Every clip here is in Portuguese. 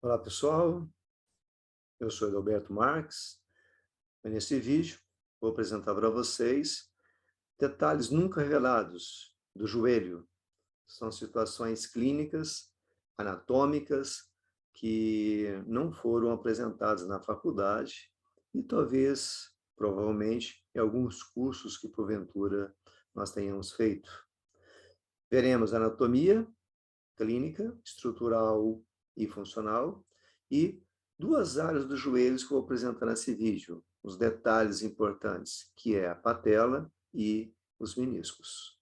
Olá pessoal, eu sou Adalberto Marques e nesse vídeo vou apresentar para vocês detalhes nunca revelados do joelho. São situações clínicas, anatômicas, que não foram apresentadas na faculdade e talvez, provavelmente, em alguns cursos que porventura nós tenhamos feito. Veremos anatomia clínica, estrutural e funcional, e duas áreas dos joelhos que eu vou apresentar nesse vídeo, os detalhes importantes, que é a patela e os meniscos.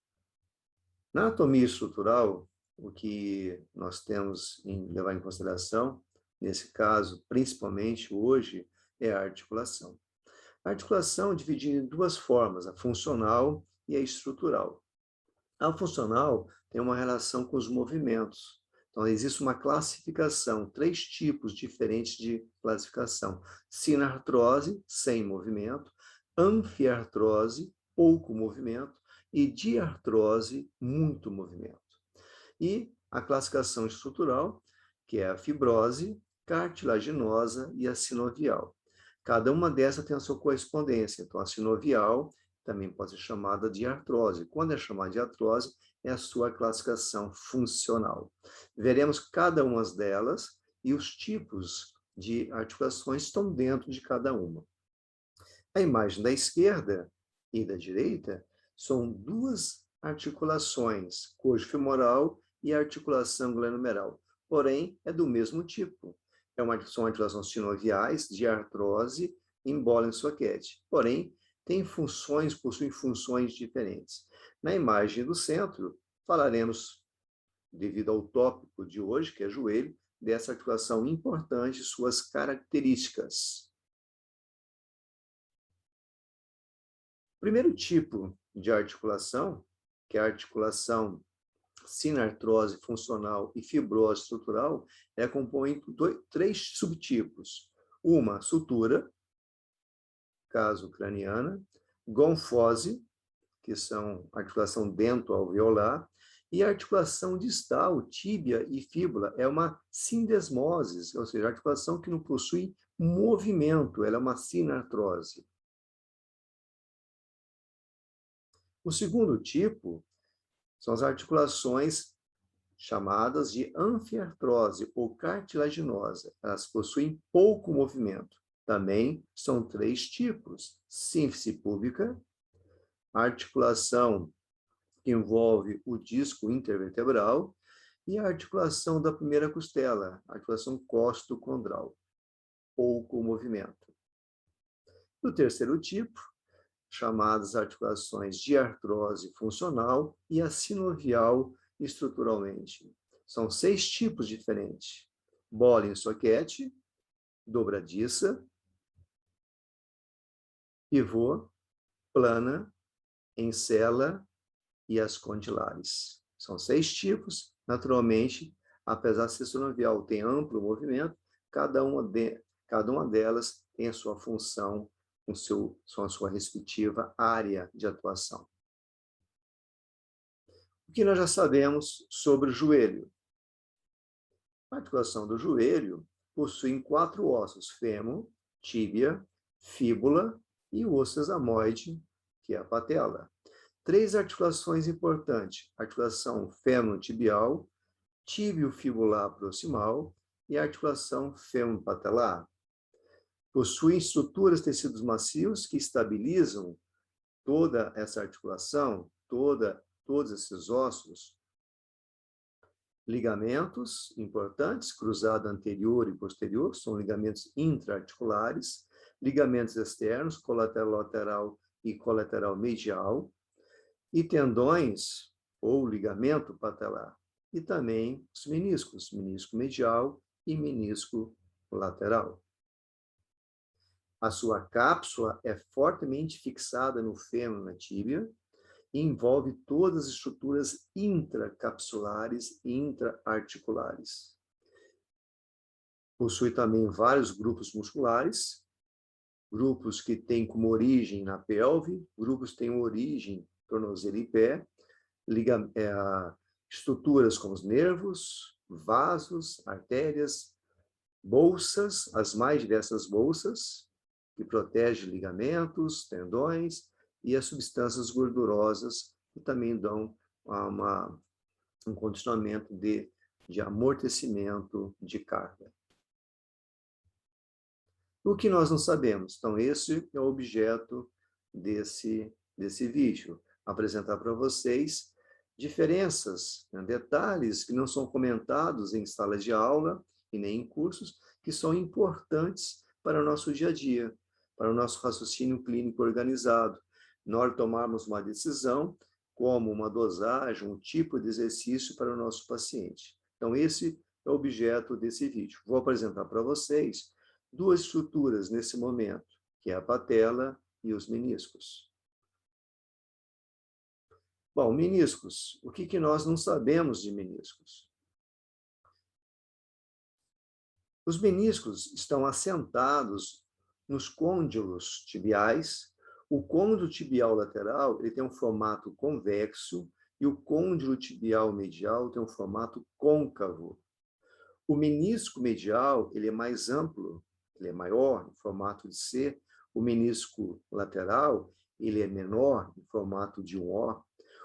Na anatomia estrutural, o que nós temos em levar em consideração, nesse caso, principalmente hoje, é a articulação. A articulação é dividida em duas formas, a funcional e a estrutural. A funcional tem uma relação com os movimentos. Então, existe uma classificação, três tipos diferentes de classificação. Sinartrose, sem movimento, anfiartrose, pouco movimento, e diartrose, muito movimento. E a classificação estrutural, que é a fibrose, cartilaginosa e a sinovial. Cada uma dessas tem a sua correspondência. Então, a sinovial também pode ser chamada de artrose. Quando é chamada de artrose, é a sua classificação funcional. Veremos cada uma delas e os tipos de articulações estão dentro de cada uma. A imagem da esquerda e da direita são duas articulações, coxo femoral e articulação glenomeral. Porém, é do mesmo tipo. São articulações sinoviais de artrose em bola em soquete. Porém, possuem funções diferentes. Na imagem do centro, falaremos, devido ao tópico de hoje, que é joelho, dessa articulação importante e suas características. O primeiro tipo de articulação, que é a articulação sinartrose funcional e fibrose estrutural, é composta por três subtipos. Uma, sutura, caso craniana, gonfose, que são articulação dento-alveolar, e a articulação distal, tíbia e fíbula, é uma sindesmose, ou seja, articulação que não possui movimento, ela é uma sinartrose. O segundo tipo são as articulações chamadas de anfiartrose ou cartilaginosa. Elas possuem pouco movimento. Também são três tipos: sínfise púbica, articulação que envolve o disco intervertebral, e a articulação da primeira costela, a articulação costocondral, pouco movimento. O terceiro tipo, chamadas articulações de artrose funcional e a sinovial estruturalmente. São 6 tipos diferentes: bola em soquete, dobradiça, pivô, plana, em cela e as condilares. São 6 tipos, naturalmente, apesar de ser sinovial tem amplo movimento, cada uma delas tem a sua função, a sua respectiva área de atuação. O que nós já sabemos sobre o joelho? A articulação do joelho possui 4 ossos: fêmur, tíbia, fíbula e o osso sesamoide, que é a patela. 3 articulações importantes: articulação fêmur-tibial, tíbio-fibular proximal e articulação fêmur-patelar. Possuem estruturas tecidos macios que estabilizam toda essa articulação, todos esses ossos. Ligamentos importantes, cruzado anterior e posterior, são ligamentos intraarticulares, ligamentos externos, colateral lateral e colateral medial, e tendões ou ligamento patelar, e também os meniscos, menisco medial e menisco lateral. A sua cápsula é fortemente fixada no fêmur, na tíbia, e envolve todas as estruturas intracapsulares e intraarticulares. Possui também vários grupos musculares, grupos que têm como origem na pelve, grupos que têm origem tornozelo e pé, estruturas como os nervos, vasos, artérias, bolsas, as mais diversas bolsas, que protegem ligamentos, tendões, e as substâncias gordurosas, que também dão um condicionamento de amortecimento de carga. O que nós não sabemos? Então, esse é o objeto desse vídeo. Apresentar para vocês diferenças, né, detalhes que não são comentados em salas de aula e nem em cursos, que são importantes para o nosso dia a dia, para o nosso raciocínio clínico organizado. Na hora de tomarmos uma decisão, como uma dosagem, um tipo de exercício para o nosso paciente. Então, esse é o objeto desse vídeo. Vou apresentar para vocês duas estruturas nesse momento, que é a patela e os meniscos. Bom, meniscos. O que nós não sabemos de meniscos? Os meniscos estão assentados nos côndilos tibiais. O côndilo tibial lateral ele tem um formato convexo e o côndilo tibial medial tem um formato côncavo. O menisco medial ele é mais amplo, ele é maior, em formato de C. O menisco lateral ele é menor, em formato de um O.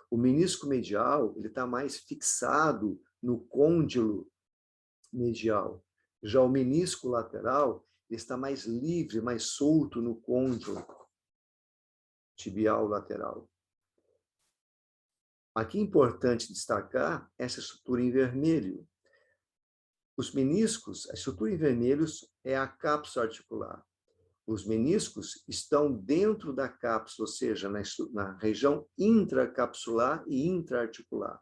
O menisco medial ele está mais fixado no côndilo medial. Já o menisco lateral ele está mais livre, mais solto no côndilo tibial lateral. Aqui é importante destacar essa estrutura em vermelho. Os meniscos, a estrutura em vermelho é a cápsula articular. Os meniscos estão dentro da cápsula, ou seja, na região intracapsular e intraarticular.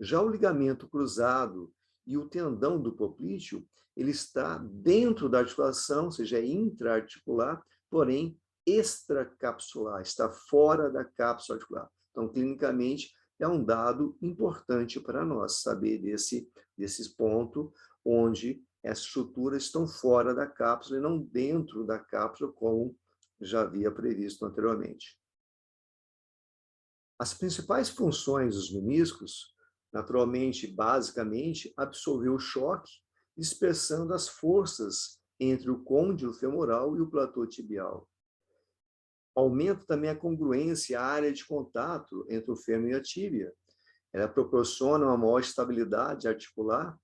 Já o ligamento cruzado e o tendão do poplíteo, ele está dentro da articulação, ou seja, é intraarticular, porém extracapsular, está fora da cápsula articular. Então, clinicamente, é um dado importante para nós saber desse ponto onde as estruturas estão fora da cápsula e não dentro da cápsula, como já havia previsto anteriormente. As principais funções dos meniscos, naturalmente, basicamente, absorver o choque, dispersando as forças entre o côndilo femoral e o platô tibial. Aumenta também a congruência, a área de contato entre o fêmur e a tíbia. Ela proporciona uma maior estabilidade articular,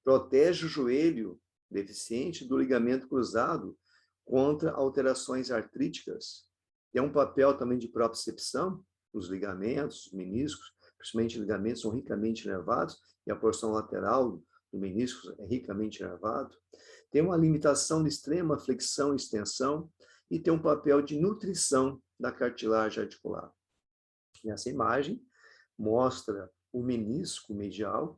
protege o joelho deficiente do ligamento cruzado contra alterações artríticas. Tem um papel também de propriocepção, os ligamentos, os meniscos, principalmente ligamentos, são ricamente inervados, e a porção lateral do menisco é ricamente inervado. Tem uma limitação de extrema flexão e extensão, e tem um papel de nutrição da cartilagem articular. Nessa imagem, mostra o menisco medial,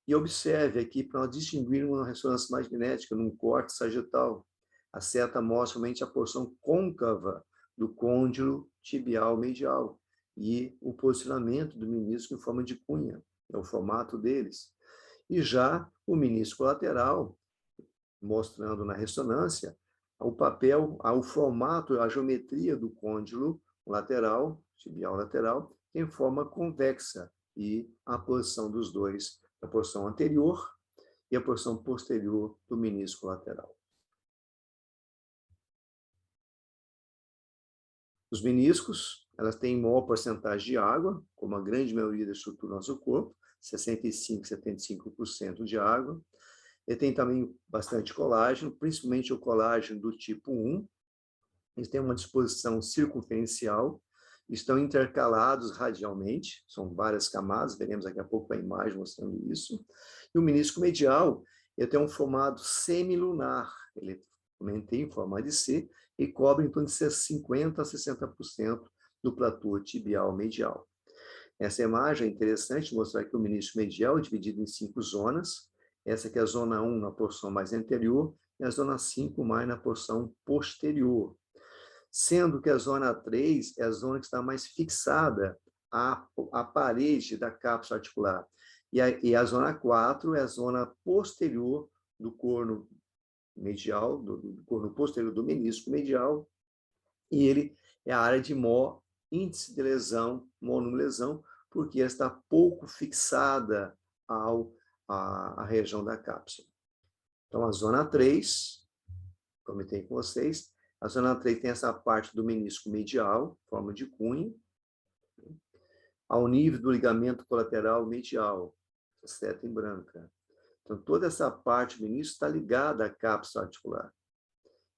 e observe aqui, para nós distinguirmos uma ressonância magnética num corte sagital, a seta mostra somente a porção côncava do côndilo tibial medial e o posicionamento do menisco em forma de cunha, é o formato deles. E já o menisco lateral, mostrando na ressonância o papel, o formato, a geometria do côndilo lateral, tibial lateral, em forma convexa, e a posição dos dois, a porção anterior e a porção posterior do menisco lateral. Os meniscos, elas têm maior porcentagem de água, como a grande maioria da estrutura do nosso corpo, 65%, 75% de água. Ele tem também bastante colágeno, principalmente o colágeno do tipo 1. Eles têm uma disposição circunferencial, estão intercalados radialmente, são várias camadas, veremos daqui a pouco a imagem mostrando isso. E o menisco medial, ele tem um formato semilunar, ele também tem forma de C, e cobre em torno de 50% a 60% do platô tibial medial. Essa imagem é interessante, mostrar que o menisco medial é dividido em 5 zonas. Essa aqui é a zona 1 na porção mais anterior e a zona 5 mais na porção posterior. Sendo que a zona 3 é a zona que está mais fixada à parede da cápsula articular. E a zona 4 é a zona posterior do corno medial, do corno posterior do menisco medial, e ele é a área de maior índice de lesão, monolesão, porque ela está pouco fixada à região da cápsula. Então, a zona 3, comentei com vocês, a zona 3 tem essa parte do menisco medial, forma de cunha, ao nível do ligamento colateral medial, seta em branca. Então, toda essa parte do menisco está ligada à cápsula articular.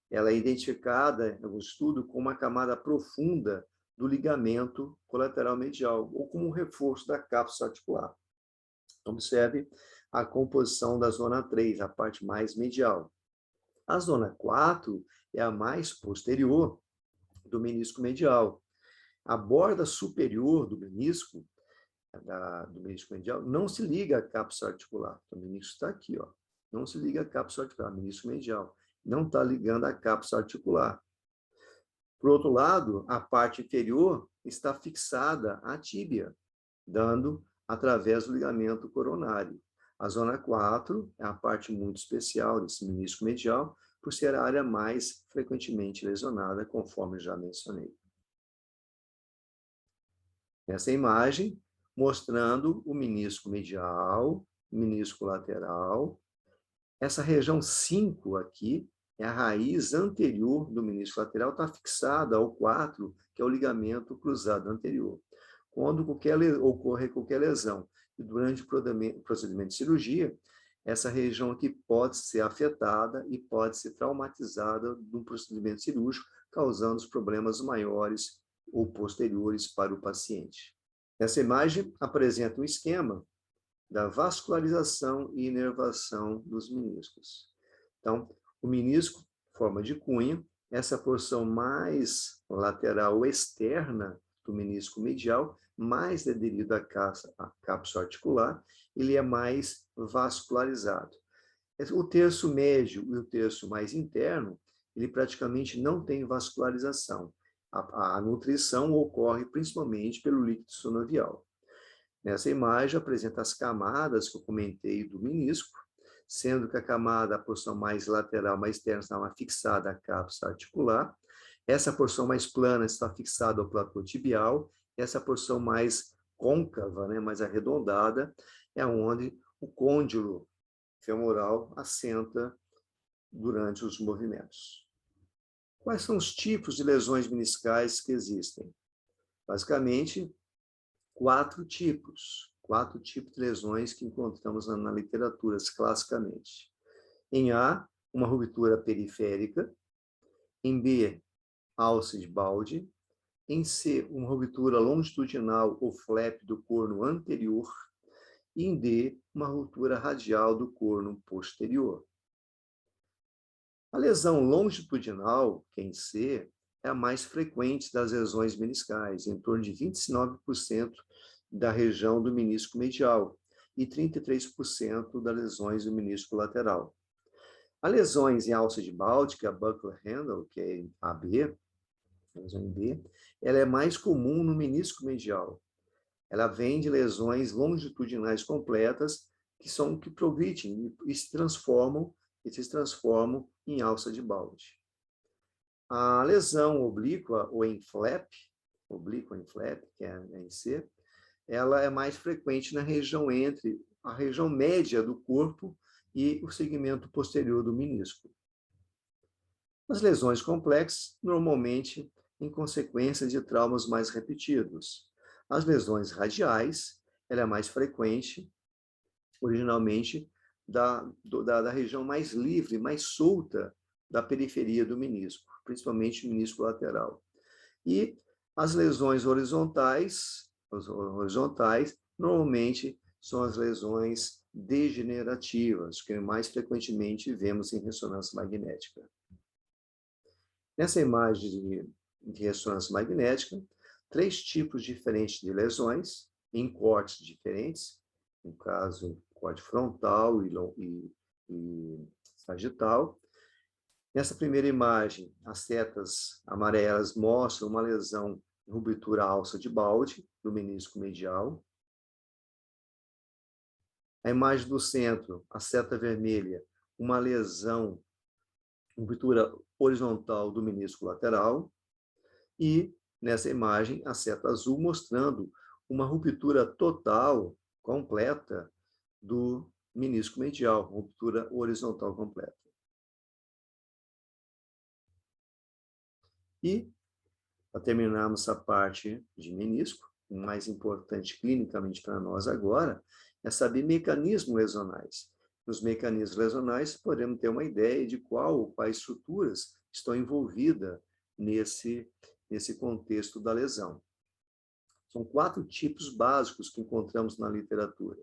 Ela é identificada, no estudo, como uma camada profunda do ligamento colateral medial, ou como um reforço da cápsula articular. Observe a composição da zona 3, a parte mais medial. A zona 4 é a mais posterior do menisco medial. A borda superior do menisco medial não se liga à cápsula articular. O menisco está aqui, ó. Não se liga à cápsula articular, menisco medial. Não está ligando à cápsula articular. Por outro lado, a parte inferior está fixada à tíbia, dando através do ligamento coronário. A zona 4 é a parte muito especial desse menisco medial, por ser a área mais frequentemente lesionada, conforme já mencionei. Essa imagem mostrando o menisco medial, menisco lateral. Essa região 5 aqui é a raiz anterior do menisco lateral, está fixada ao 4, que é o ligamento cruzado anterior. Quando ocorre qualquer lesão e durante o procedimento de cirurgia, essa região aqui pode ser afetada e pode ser traumatizada no procedimento cirúrgico, causando os problemas maiores ou posteriores para o paciente. Essa imagem apresenta um esquema da vascularização e inervação dos meniscos. Então, o menisco, forma de cunha, essa porção mais lateral externa do menisco medial, mais aderido à cápsula articular, ele é mais vascularizado. O terço médio e o terço mais interno, ele praticamente não tem vascularização. A nutrição ocorre principalmente pelo líquido sinovial. Nessa imagem apresenta as camadas que eu comentei do menisco, sendo que a porção mais lateral, mais externa, está fixada à cápsula articular. Essa porção mais plana está fixada ao platô tibial. Essa porção mais côncava, mais arredondada, é onde o côndilo femoral assenta durante os movimentos. Quais são os tipos de lesões meniscais que existem? Basicamente, quatro tipos de lesões que encontramos na literatura classicamente. Em A, uma ruptura periférica. Em B, alça de balde. Em C, uma ruptura longitudinal ou flap do corno anterior. E em D, uma ruptura radial do corno posterior. A lesão longitudinal, que é em C, é a mais frequente das lesões meniscais, em torno de 29% da região do menisco medial e 33% das lesões do menisco lateral. As lesões em alça de balde, que é a buckle handle, que é a B, a lesão em B, ela é mais comum no menisco medial. Ela vem de lesões longitudinais completas que progridem e se transformam em alça de balde. A lesão oblíqua ou em flap, que é em C, ela é mais frequente na região entre a região média do corpo e o segmento posterior do menisco. As lesões complexas, normalmente em consequência de traumas mais repetidos. As lesões radiais, ela é mais frequente, originalmente, da região mais livre, mais solta da periferia do menisco, principalmente o menisco lateral. E as lesões horizontais, normalmente são as lesões degenerativas, que mais frequentemente vemos em ressonância magnética. Nessa imagem de ressonância magnética, 3 tipos diferentes de lesões, em cortes diferentes, no caso, corte frontal e sagital. Nessa primeira imagem, as setas amarelas mostram uma lesão em ruptura alça de balde do menisco medial. A imagem do centro, a seta vermelha, uma lesão em ruptura horizontal do menisco lateral. E, nessa imagem, a seta azul mostrando uma ruptura total, completa, do menisco medial, ruptura horizontal completa. E, para terminarmos essa parte de menisco, o mais importante clinicamente para nós agora é saber mecanismos lesonais. Nos mecanismos lesonais, podemos ter uma ideia de quais estruturas estão envolvidas nesse contexto da lesão. São 4 tipos básicos que encontramos na literatura.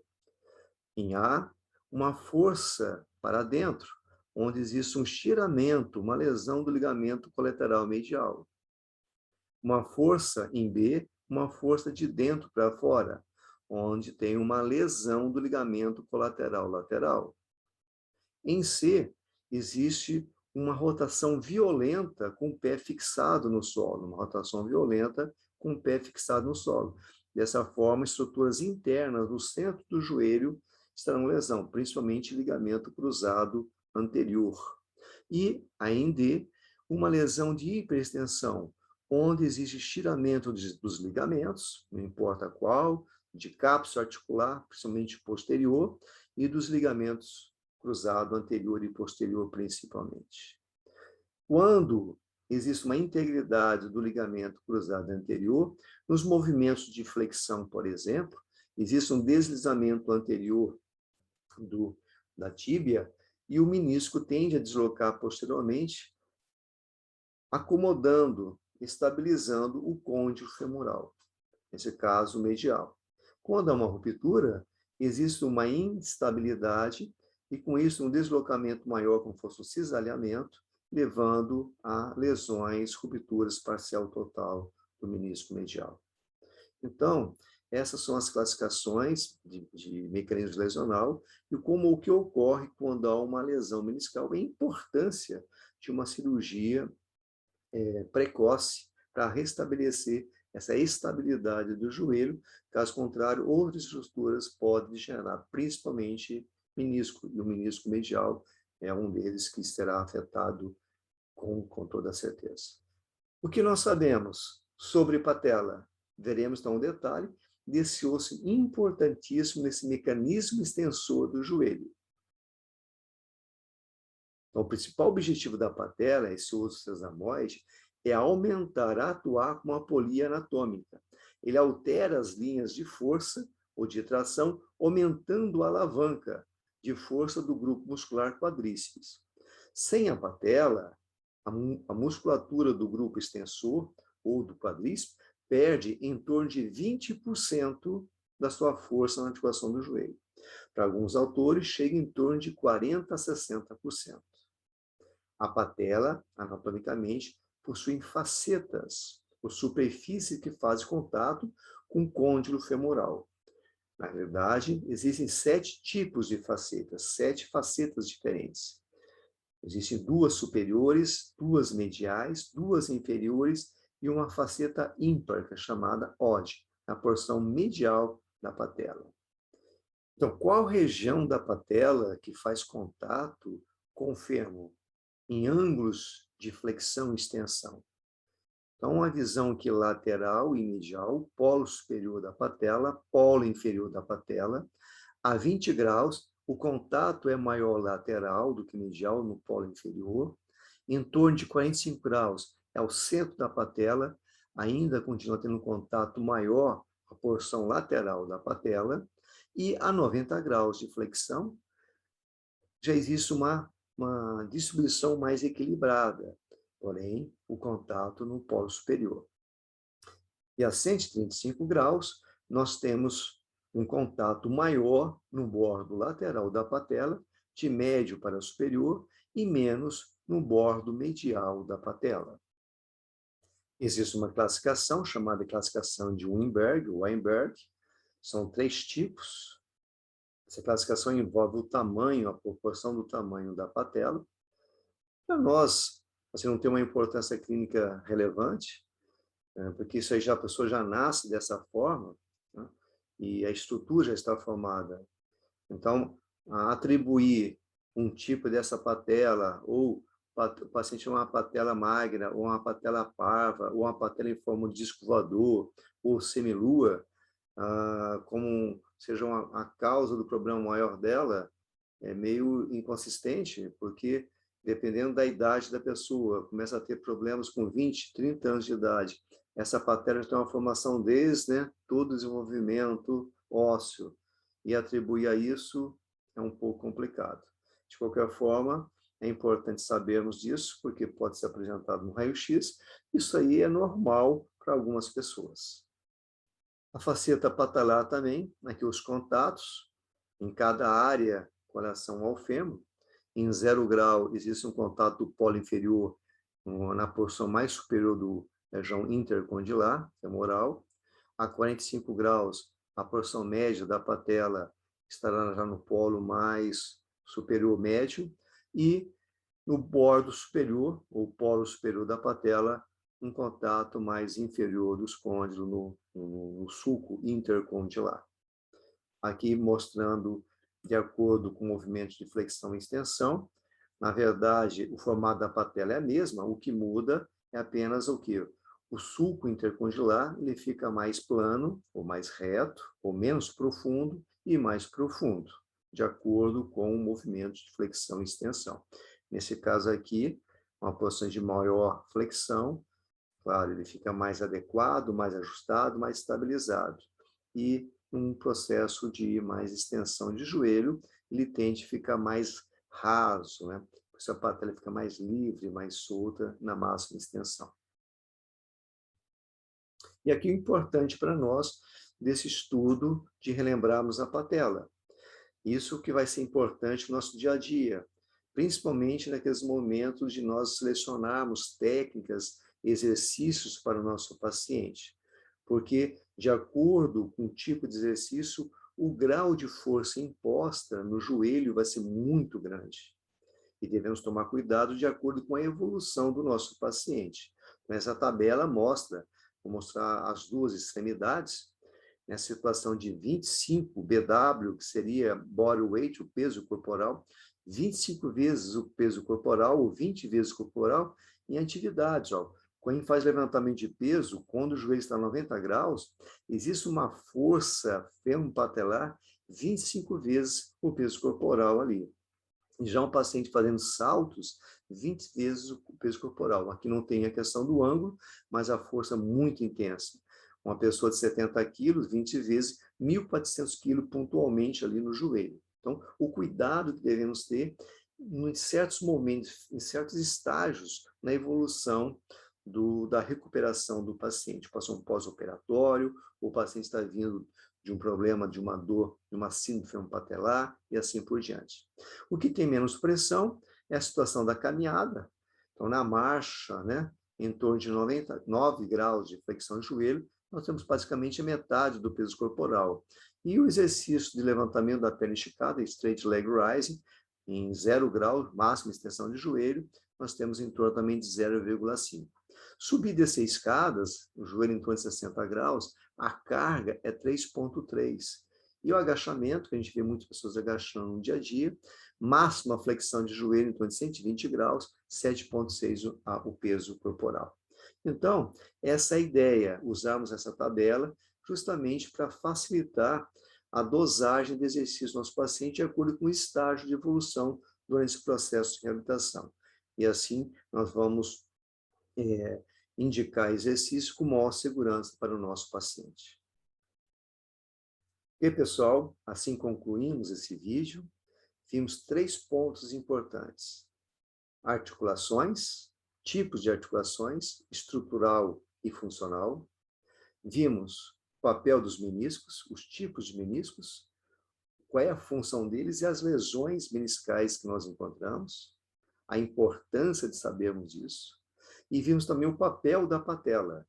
Em A, uma força para dentro, onde existe um estiramento, uma lesão do ligamento colateral medial. Uma força em B, uma força de dentro para fora, onde tem uma lesão do ligamento colateral lateral. Em C, existe uma rotação violenta com o pé fixado no solo, uma rotação violenta com o pé fixado no solo. Dessa forma, estruturas internas no centro do joelho estarão lesão, principalmente ligamento cruzado anterior. E, ainda D, uma lesão de hiperextensão, onde existe estiramento dos ligamentos, não importa qual, de cápsula articular, principalmente posterior, e dos ligamentos cruzado anterior e posterior, principalmente. Quando existe uma integridade do ligamento cruzado anterior, nos movimentos de flexão, por exemplo, existe um deslizamento anterior da tíbia e o menisco tende a deslocar posteriormente, acomodando, estabilizando o côndilo femoral, nesse caso medial. Quando há uma ruptura, existe uma instabilidade e, com isso, um deslocamento maior, como fosse um cisalhamento, levando a lesões, rupturas parcial total do menisco medial. Então, essas são as classificações de mecanismo lesional e o que ocorre quando há uma lesão meniscal e a importância de uma cirurgia precoce para restabelecer essa estabilidade do joelho. Caso contrário, outras estruturas podem degenerar, principalmente menisco, e o menisco medial é um deles que será afetado com toda certeza. O que nós sabemos sobre patela? Veremos então um detalhe desse osso importantíssimo nesse mecanismo extensor do joelho. Então, o principal objetivo da patela, esse osso sesamoide, é aumentar, atuar como uma polia anatômica. Ele altera as linhas de força ou de tração, aumentando a alavanca de força do grupo muscular quadríceps. Sem a patela, a musculatura do grupo extensor ou do quadríceps perde em torno de 20% da sua força na articulação do joelho. Para alguns autores, chega em torno de 40% a 60%. A patela, anatomicamente, possui facetas, ou superfícies que fazem contato com o côndilo femoral. Na verdade, existem 7 tipos de facetas, 7 facetas diferentes. Existem 2 superiores, 2 mediais, 2 inferiores e uma faceta ímpar, que é chamada OD, na porção medial da patela. Então, qual região da patela que faz contato com o fêmur em ângulos de flexão e extensão? Então, a visão aqui lateral e medial, polo superior da patela, polo inferior da patela, a 20 graus, o contato é maior lateral do que medial no polo inferior. Em torno de 45 graus é o centro da patela, ainda continua tendo contato maior a porção lateral da patela. E a 90 graus de flexão, já existe uma distribuição mais equilibrada, porém, o contato no polo superior. E a 135 graus, nós temos um contato maior no bordo lateral da patela, de médio para superior, e menos no bordo medial da patela. Existe uma classificação chamada classificação de Weinberg, são 3 tipos. Essa classificação envolve o tamanho, a proporção do tamanho da patela. Para nós, assim, não tem uma importância clínica relevante, porque isso aí a pessoa já nasce dessa forma, né? E a estrutura já está formada. Então, atribuir um tipo dessa patela, ou o paciente tem uma patela magna, ou uma patela parva, ou uma patela em forma de disco voador, ou semilua, como seja a causa do problema maior dela, é meio inconsistente, porque dependendo da idade da pessoa, começa a ter problemas com 20, 30 anos de idade. Essa patela tem uma formação desde, né, todo o desenvolvimento ósseo, e atribuir a isso é um pouco complicado. De qualquer forma, é importante sabermos disso, porque pode ser apresentado no raio-x. Isso aí é normal para algumas pessoas. A faceta patelar também, aqui os contatos, em cada área com relação ao fêmur. Em 0 grau, existe um contato do polo inferior na porção mais superior do região intercondilar, femoral. A 45 graus, a porção média da patela estará já no polo mais superior médio. E no bordo superior, ou polo superior da patela, um contato mais inferior dos côndilos no sulco intercondilar. Aqui mostrando, de acordo com movimentos de flexão e extensão, na verdade, o formato da patela é a mesma, o que muda é apenas o quê? O sulco intercondilar ele fica mais plano, ou mais reto, ou menos profundo e mais profundo, de acordo com o movimento de flexão e extensão. Nesse caso aqui, uma posição de maior flexão, claro, ele fica mais adequado, mais ajustado, mais estabilizado. E um processo de mais extensão de joelho, ele tende a ficar mais raso, né? A patela fica mais livre, mais solta na máxima extensão. E aqui o importante para nós desse estudo de relembrarmos a patela. Isso que vai ser importante no nosso dia a dia, principalmente naqueles momentos de nós selecionarmos técnicas, exercícios para o nosso paciente. Porque, de acordo com o tipo de exercício, o grau de força imposta no joelho vai ser muito grande. E devemos tomar cuidado de acordo com a evolução do nosso paciente. Essa tabela mostra, vou mostrar as duas extremidades, nessa situação de 25 BW, que seria body weight, o peso corporal, 25 vezes o peso corporal, ou 20 vezes corporal, em atividades. Ó. Quando faz levantamento de peso, quando o joelho está a 90 graus, existe uma força femopatelar 25 vezes o peso corporal ali. E já um paciente fazendo saltos, 20 vezes o peso corporal. Aqui não tem a questão do ângulo, mas a força muito intensa. Uma pessoa de 70 quilos, 20 vezes, 1.400 quilos pontualmente ali no joelho. Então, o cuidado que devemos ter em certos momentos, em certos estágios na evolução da recuperação do paciente. Passou um pós-operatório, o paciente está vindo de um problema, de uma dor, de uma síndrome patelar e assim por diante. O que tem menos pressão é a situação da caminhada. Então, na marcha, né, em torno de 99 graus de flexão de joelho, nós temos basicamente a metade do peso corporal. E o exercício de levantamento da perna esticada, straight leg rising, em 0 grau, máxima extensão de joelho, nós temos em torno também de 0,5. Subir e descer escadas, o joelho em torno de 60 graus, a carga é 3,3. E o agachamento, que a gente vê muitas pessoas agachando no dia a dia, máxima flexão de joelho em torno de 120 graus, 7,6 o peso corporal. Então, essa é a ideia, usarmos essa tabela justamente para facilitar a dosagem de exercício do nosso paciente de acordo com o estágio de evolução durante esse processo de reabilitação. E assim, nós vamos indicar exercício com maior segurança para o nosso paciente. E, pessoal, assim concluímos esse vídeo. Vimos 3 pontos importantes. Articulações, tipos de articulações, estrutural e funcional. Vimos o papel dos meniscos, os tipos de meniscos, qual é a função deles e as lesões meniscais que nós encontramos, a importância de sabermos isso. E vimos também o papel da patela,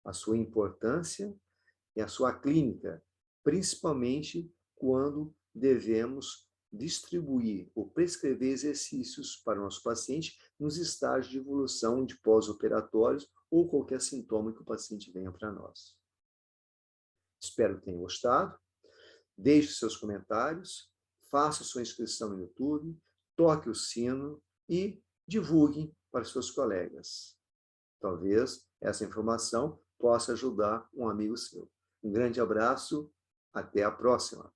a sua importância e a sua clínica, principalmente quando devemos distribuir ou prescrever exercícios para o nosso paciente nos estágios de evolução de pós-operatórios ou qualquer sintoma que o paciente venha para nós. Espero que tenham gostado. Deixe seus comentários, faça sua inscrição no YouTube, toque o sino e divulgue para seus colegas. Talvez essa informação possa ajudar um amigo seu. Um grande abraço, até a próxima!